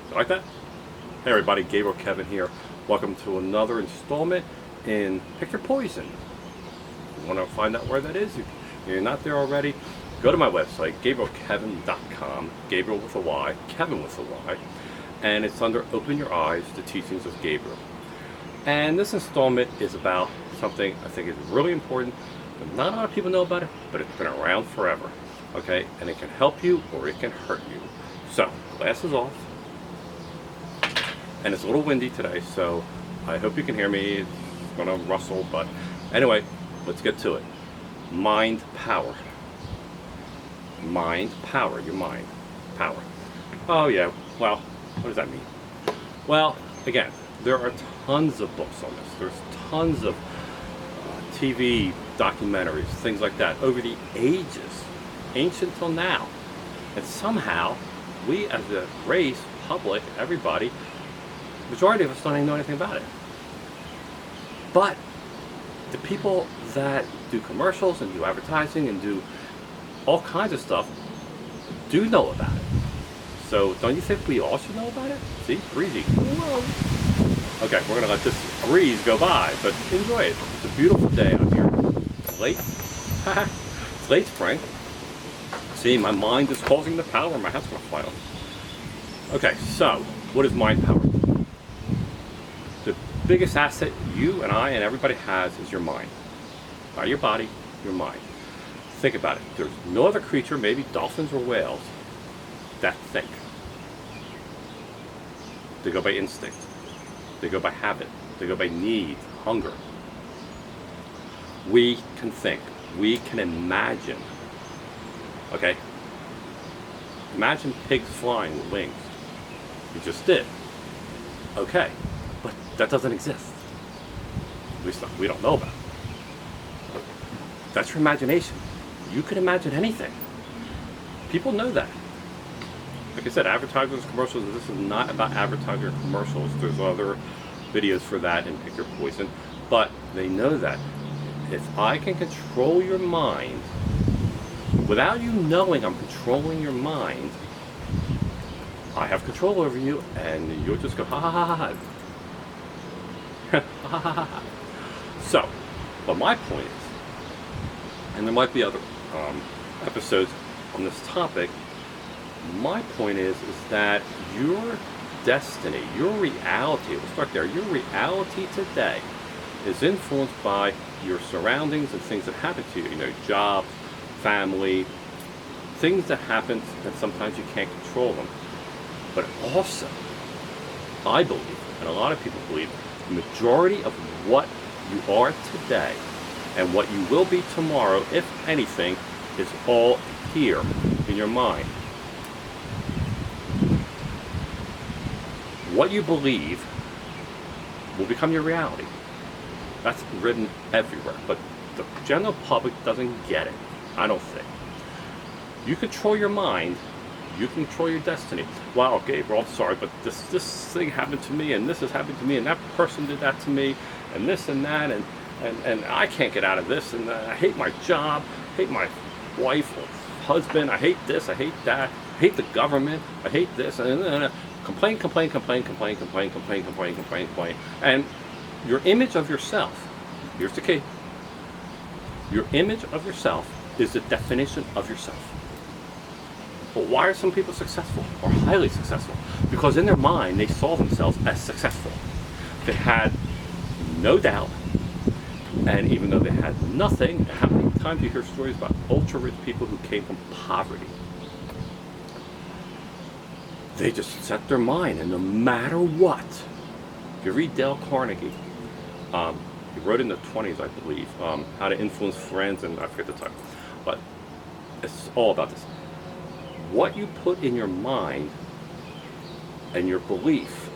You like that? Hey everybody, Gabriel KEVYN here. Welcome to another installment in Pick Your Poison. If you want to find out where that is, if you're not there already, go to my website, GABRYELKEVYN.com, Gabriel with a Y, Kevin with a Y, and it's under Open Your Eyes, the Teachings of Gabriel. And this installment is about something I think is really important, but not a lot of people know about it, but it's been around forever, okay? And it can help you or it can hurt you. So, glasses off. And it's a little windy today, so I hope you can hear me. It's gonna rustle, but anyway, let's get to it. Mind power. Mind power, your mind power. Oh yeah, well, what does that mean? Well, again, there are tons of books on this. There's tons of TV documentaries, things like that, over the ages, ancient till now. And somehow, we as a race, public, everybody, majority of us don't even know anything about it. But the people that do commercials and do advertising and do all kinds of stuff do know about it. So don't you think we all should know about it? See, breezy. Whoa. Okay, we're gonna let this breeze go by, but enjoy it. It's a beautiful day out here. It's late. It's late spring. See, my mind is causing the power. My hat's gonna fly off. Okay, so what is mind power? The biggest asset you and I and everybody has is your mind. Not your body, your mind. Think about it. There's no other creature, maybe dolphins or whales, that think. They go by instinct. They go by habit. They go by need, hunger. We can think. We can imagine. Okay? Imagine pigs flying with wings. You just did. Okay. But that doesn't exist. At least we don't know about it. That's your imagination. You can imagine anything. People know that. Like I said, advertisers, commercials, this is not about advertiser commercials. There's other videos for that in Pick Your Poison. But they know that. If I can control your mind, without you knowing I'm controlling your mind, I have control over you, and you'll just go, ha ha ha ha. Ha ha ha ha. So, but my point is, and there might be other episodes on this topic, my point is that your destiny, your reality, we'll start there, your reality today is influenced by your surroundings and things that happen to you, job, family, things that happen, and sometimes you can't control them. But also, I believe, and a lot of people believe, the majority of what you are today and what you will be tomorrow, if anything, is all here in your mind. What you believe will become your reality. That's written everywhere, but the general public doesn't get it, I don't think. You control your mind, you control your destiny. Wow, Gabriel, I'm sorry, but this thing happened to me, and this has happened to me, and that person did that to me, and this and that, and I can't get out of this, and I hate my job, I hate my wife or husband, I hate this, I hate that, I hate the government, I hate this, and complain, complain, complain, complain, complain, complain, complain, complain, complain. And your image of yourself, here's the key, your image of yourself is the definition of yourself. But why are some people successful or highly successful? Because in their mind, they saw themselves as successful. They had no doubt, and even though they had nothing, how many times you hear stories about ultra-rich people who came from poverty? They just set their mind, and no matter what, if you read Dale Carnegie, he wrote in the 20s, I believe, How to Influence Friends, and I forget the title, but it's all about this. What you put in your mind and your belief,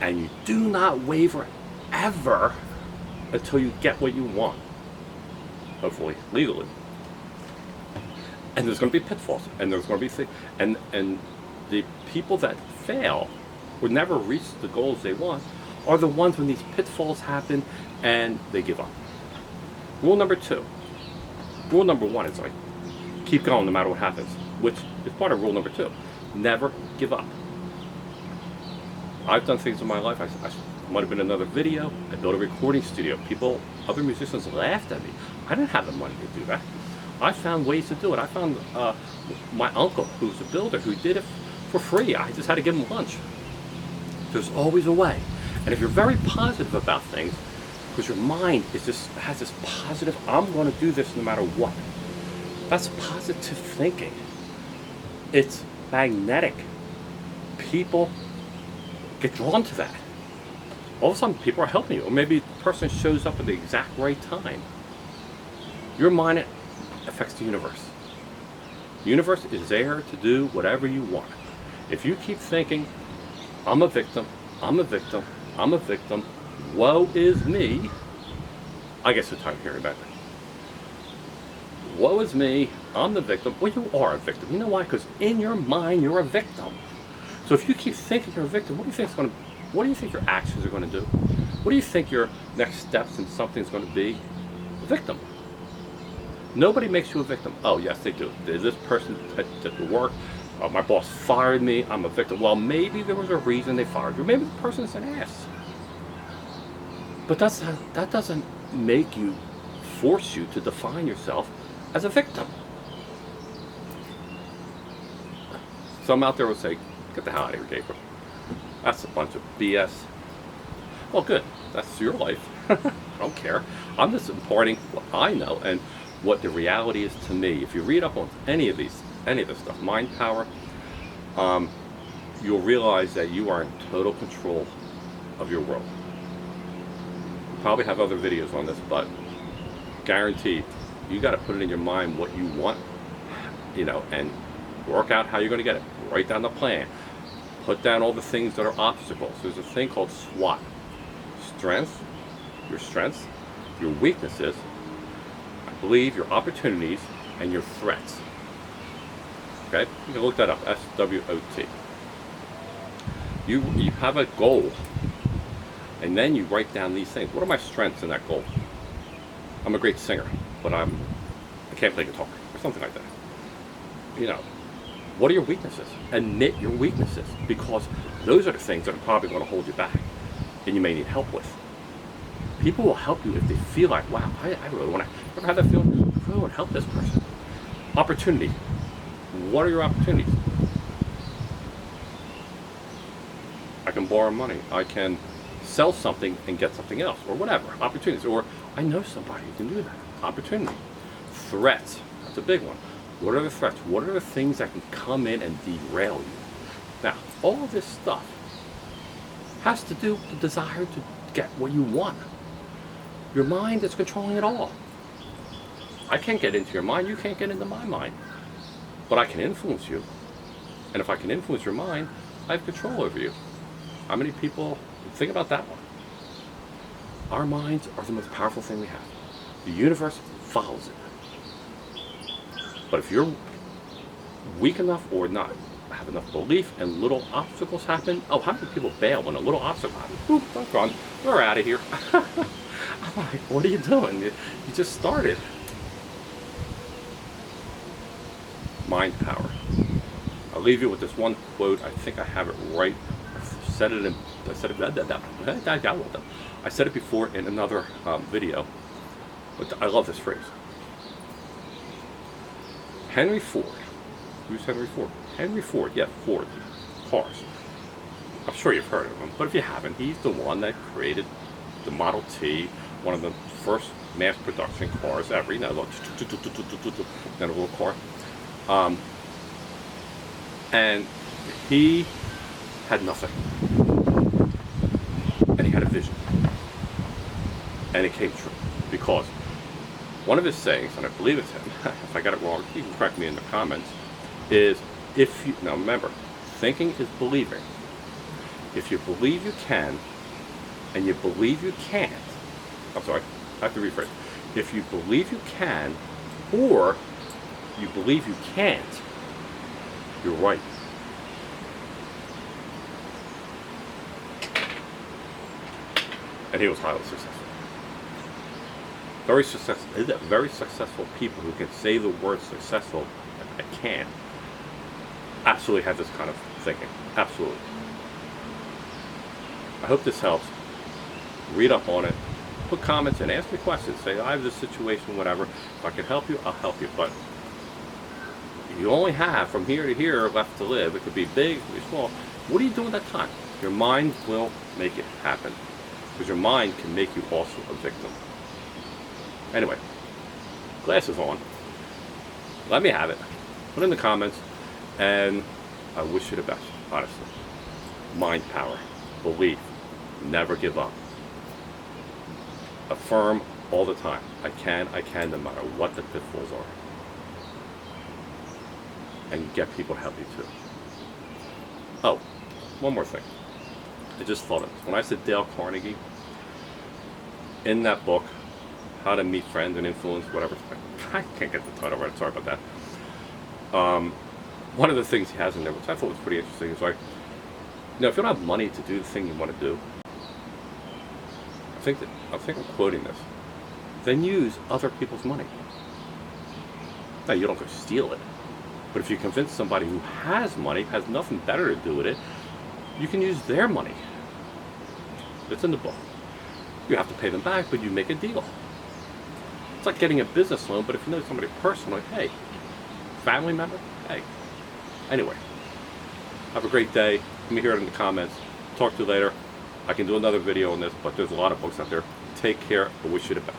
and you do not waver ever until you get what you want, hopefully legally. And there's going to be pitfalls, and there's going to be things, and the people that fail or never reach the goals they want are the ones when these pitfalls happen and they give up. Rule number 2. Rule number 1 is like, keep going no matter what happens, which is part of rule number 2. Never give up. I've done things in my life. I might have been in another video. I built a recording studio. Other musicians laughed at me. I didn't have the money to do that. I found ways to do it. I found my uncle, who's a builder, who did it for free. I just had to give him lunch. There's always a way. And if you're very positive about things, because your mind has this positive, I'm going to do this no matter what. That's positive thinking. It's magnetic. People get drawn to that. All of a sudden, people are helping you, or maybe the person shows up at the exact right time. Your mind affects the universe. The universe is there to do whatever you want. If you keep thinking, I'm a victim, I'm a victim, I'm a victim, woe is me, I get so tired of hearing that. Woe is me, I'm the victim. Well, you are a victim. You know why? Because in your mind, you're a victim. So if you keep thinking you're a victim, what do you think your actions are going to do? What do you think your next steps in something is going to be? A victim. Nobody makes you a victim. Oh, yes, they do. This person did the work. My boss fired me. I'm a victim. Well, maybe there was a reason they fired you. Maybe the person's an ass. But that doesn't make you, force you to define yourself as a victim. Some out there will say, get the hell out of here, Gabriel. That's a bunch of BS. Well, good. That's your life. I don't care. I'm just imparting what I know and what the reality is to me. If you read up on any of this stuff, mind power, you'll realize that you are in total control of your world. Probably have other videos on this, but guaranteed, you got to put it in your mind what you want, and work out how you're going to get it. Write down the plan. Put down all the things that are obstacles. There's a thing called SWOT. Your strengths, your weaknesses, I believe your opportunities, and your threats. Okay? You can look that up, SWOT. You have a goal, and then you write down these things. What are my strengths in that goal? I'm a great singer, but I can't play guitar, or something like that. What are your weaknesses? Admit your weaknesses, because those are the things that are probably going to hold you back and you may need help with. People will help you if they feel like, wow, I really want to. Ever had that feeling? I really want to help this person. Opportunity. What are your opportunities? I can borrow money. I can sell something and get something else, or whatever. Opportunities. Or I know somebody who can do that. Opportunity. Threats. That's a big one. What are the threats? What are the things that can come in and derail you? Now, all of this stuff has to do with the desire to get what you want. Your mind is controlling it all. I can't get into your mind. You can't get into my mind. But I can influence you. And if I can influence your mind, I have control over you. How many people think about that one? Our minds are the most powerful thing we have. The universe follows it. But if you're weak enough or not have enough belief and little obstacles happen, how many people bail when a little obstacle happens? Oop, don't run. We're out of here. I'm like, what are you doing? You just started. Mind power. I'll leave you with this one quote. I think I have it right. I said it before in another video, but I love this phrase. Henry Ford. Who's Henry Ford? Henry Ford, yeah, Ford. Cars. I'm sure you've heard of him, but if you haven't, he's the one that created the Model T, one of the first mass production cars ever. Then a little car. And he had nothing. And he had a vision. And it came true. Because one of his sayings, and I believe it's him, if I got it wrong, you can correct me in the comments, is now remember, thinking is believing. If you believe you can, and you believe you can't, I'm sorry, I have to rephrase. If you believe you can, or you believe you can't, you're right. And he was highly successful. Very successful people who can say the word successful, I can, absolutely have this kind of thinking. Absolutely. I hope this helps. Read up on it. Put comments in. Ask me questions. Say, I have this situation, whatever. If I can help you, I'll help you. But you only have from here to here left to live. It could be big, it could be small. What do you do with that time? Your mind will make it happen. Because your mind can make you also a victim. Anyway, glasses on. Let me have it. Put in the comments. And I wish you the best, honestly. Mind power. Belief. Never give up. Affirm all the time. I can, no matter what the pitfalls are. And get people to help you too. Oh, one more thing. I just thought of this. When I said Dale Carnegie, in that book, How to Meet Friends and Influence, whatever, I can't get the title right, sorry about that. One of the things he has in there, which I thought was pretty interesting, is like, you know, if you don't have money to do the thing you want to do, I think I'm quoting this, then use other people's money. Now, you don't go steal it, but if you convince somebody who has money, has nothing better to do with it, you can use their money. It's in the book. You have to pay them back, but you make a deal. It's like getting a business loan, but if you know somebody personally, hey, family member, hey. Anyway, have a great day. Let me hear it in the comments. Talk to you later. I can do another video on this, but there's a lot of books out there. Take care. I wish you the best.